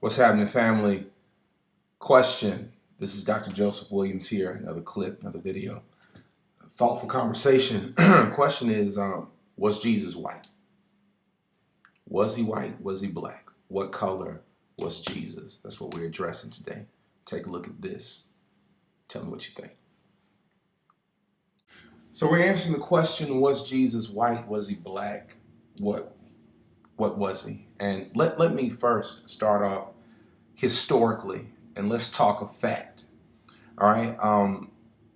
What's happening, family? Question. This is Dr. Joseph Williams here. Another clip, another video. Thoughtful conversation. Question is, was Jesus white? Was he white? Was he black? What color was Jesus? That's what we're addressing today. Take a look at this. Tell me what you think. So we're answering the question, was Jesus white? Was he black? What was he? And let me first start off historically, and let's talk a fact. All right.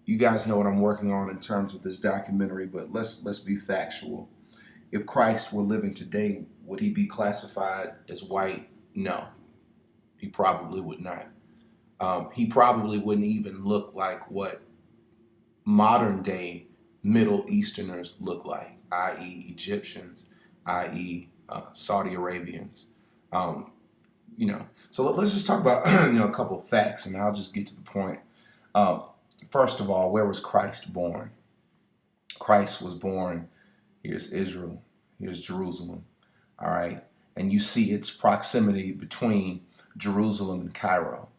You guys know what I'm working on in terms of this documentary, but let's be factual. If Christ were living today, would he be classified as white? No, he probably would not. He probably wouldn't even look like what modern day Middle Easterners look like, i.e. Egyptians, i.e. Saudi Arabians. So let's just talk about a couple of facts, and I'll just get to the point. First of all, where was Christ born? Christ was born, here's Israel, here's Jerusalem, all right? And you see its proximity between Jerusalem and Cairo,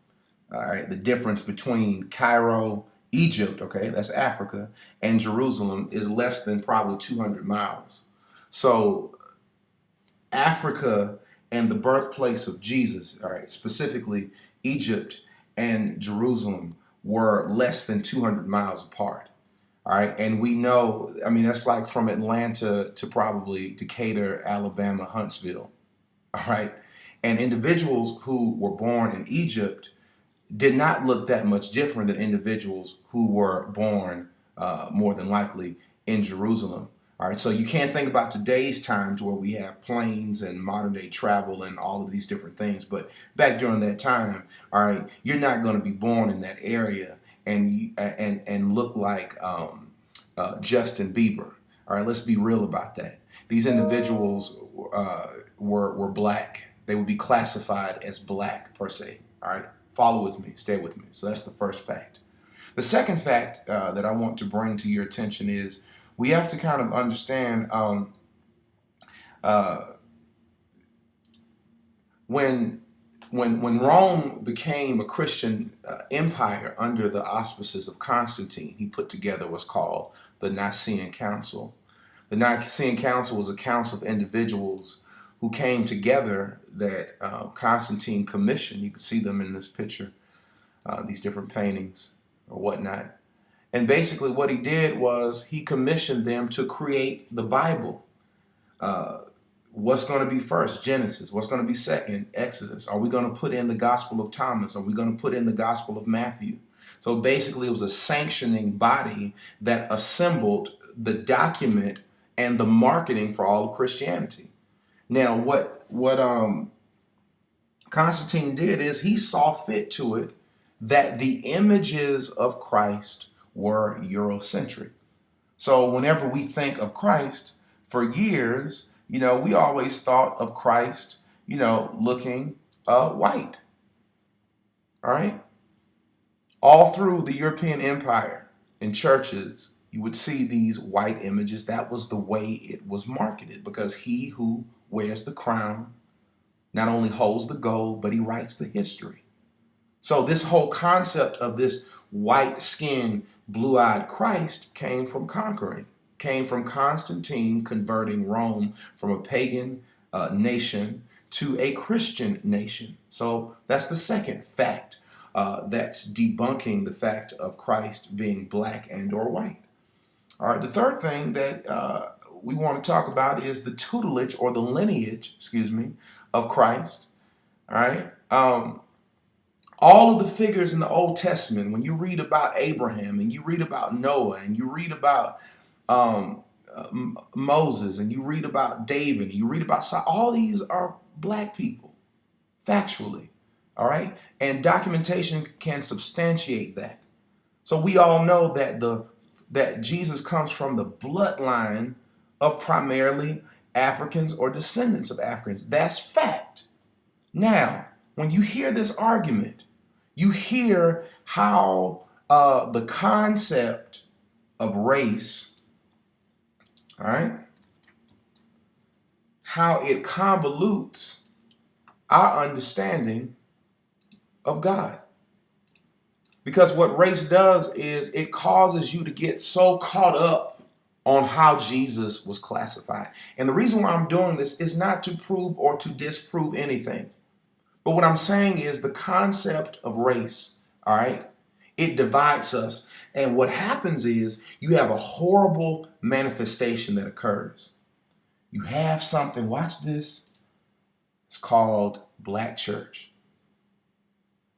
all right? The difference between Cairo, Egypt, okay, that's Africa, and Jerusalem is less than probably 200 miles. So Africa and the birthplace of Jesus, all right, specifically Egypt and Jerusalem, were less than 200 miles apart. All right. And we know, I mean, that's like from Atlanta to probably Decatur, Alabama, Huntsville. All right. And individuals who were born in Egypt did not look that much different than individuals who were born more than likely in Jerusalem. All right, so you can't think about today's times where we have planes and modern day travel and all of these different things. But back during that time, all right, you're not going to be born in that area and look like Justin Bieber. All right, let's be real about that. These individuals were black. They would be classified as black per se. All right, follow with me, stay with me. So that's the first fact. The second fact that I want to bring to your attention is we have to kind of understand when Rome became a Christian empire under the auspices of Constantine, he put together what's called the Nicene Council. The Nicene Council was a council of individuals who came together that Constantine commissioned. You can see them in this picture, these different paintings or whatnot. And basically what he did was he commissioned them to create the Bible. What's going to be first? Genesis. What's going to be second? Exodus. Are we going to put in the Gospel of Thomas? Are we going to put in the Gospel of Matthew? So basically it was a sanctioning body that assembled the document and the marketing for all of Christianity. Now what Constantine did is he saw fit to it that the images of Christ were Eurocentric. So whenever we think of Christ, for years, we always thought of Christ, looking white. All right. All through the European Empire in churches, you would see these white images. That was the way it was marketed, because he who wears the crown not only holds the gold, but he writes the history. So this whole concept of this white-skinned, blue-eyed Christ came from Constantine converting Rome from a pagan nation to a Christian nation. So that's the second fact that's debunking the fact of Christ being black and or white. All right, the third thing that we want to talk about is the tutelage or the lineage, of Christ. All right. All of the figures in the Old Testament, when you read about Abraham and you read about Noah and you read about Moses and you read about David and you read about Saul, all these are black people, factually, all right? And documentation can substantiate that. So we all know that Jesus comes from the bloodline of primarily Africans or descendants of Africans. That's fact. Now, when you hear this argument, you hear how the concept of race, all right, how it convolutes our understanding of God. Because what race does is it causes you to get so caught up on how Jesus was classified. And the reason why I'm doing this is not to prove or to disprove anything. But what I'm saying is the concept of race, all right, it divides us. And what happens is you have a horrible manifestation that occurs. You have something, watch this, it's called Black church.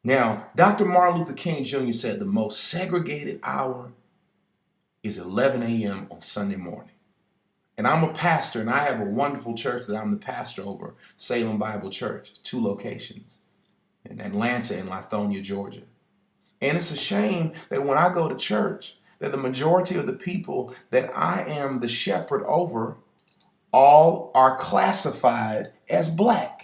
Now, Dr. Martin Luther King Jr. said the most segregated hour is 11 a.m. on Sunday morning. And I'm a pastor, and I have a wonderful church that I'm the pastor over, Salem Bible Church, 2 locations, in Atlanta and Lithonia, Georgia. And it's a shame that when I go to church, that the majority of the people that I am the shepherd over all are classified as Black.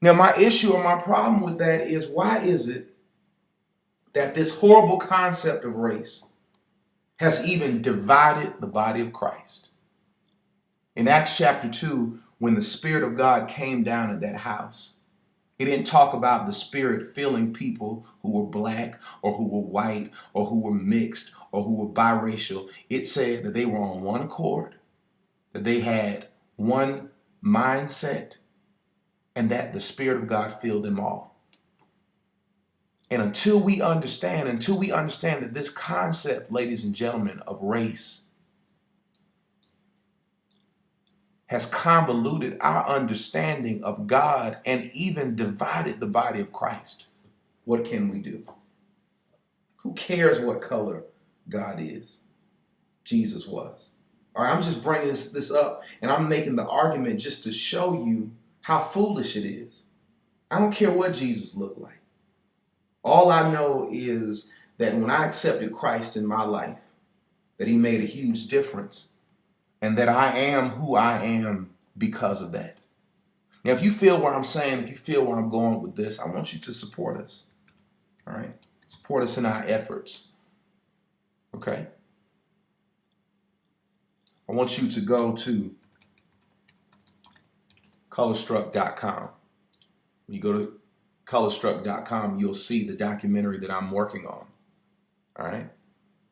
Now, my issue or my problem with that is, why is it that this horrible concept of race has even divided the body of Christ? In Acts chapter 2, when the Spirit of God came down at that house, it didn't talk about the Spirit filling people who were Black or who were white or who were mixed or who were biracial. It said that they were on one accord, that they had one mindset, and that the Spirit of God filled them all. And until we understand that this concept, ladies and gentlemen, of race has convoluted our understanding of God and even divided the body of Christ, what can we do? Who cares what color God is? Jesus was. All right, I'm just bringing this up, and I'm making the argument just to show you how foolish it is. I don't care what Jesus looked like. All I know is that when I accepted Christ in my life, that he made a huge difference, and that I am who I am because of that. Now, if you feel what I'm saying, if you feel where I'm going with this, I want you to support us. All right? Support us in our efforts. Okay? I want you to go to KolorStruck.com. When you go to KolorStruck.com, you'll see the documentary that I'm working on. All right?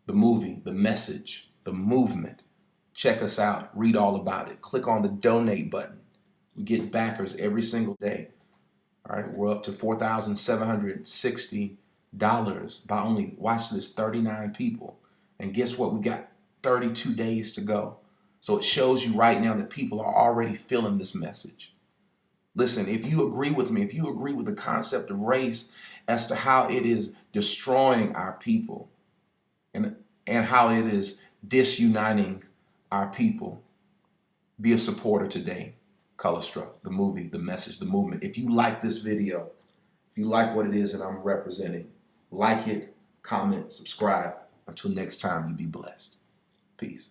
The movie, the message, the movement. Check us out. Read all about it. Click on the donate button. We get backers every single day. All right? We're up to $4,760 by only, watch this, 39 people. And guess what? We got 32 days to go. So it shows you right now that people are already feeling this message. Listen, if you agree with me, if you agree with the concept of race as to how it is destroying our people and how it is disuniting our people, be a supporter today. KolorStruck, the movie, the message, the movement. If you like this video, if you like what it is that I'm representing, like it, comment, subscribe. Until next time, you be blessed. Peace.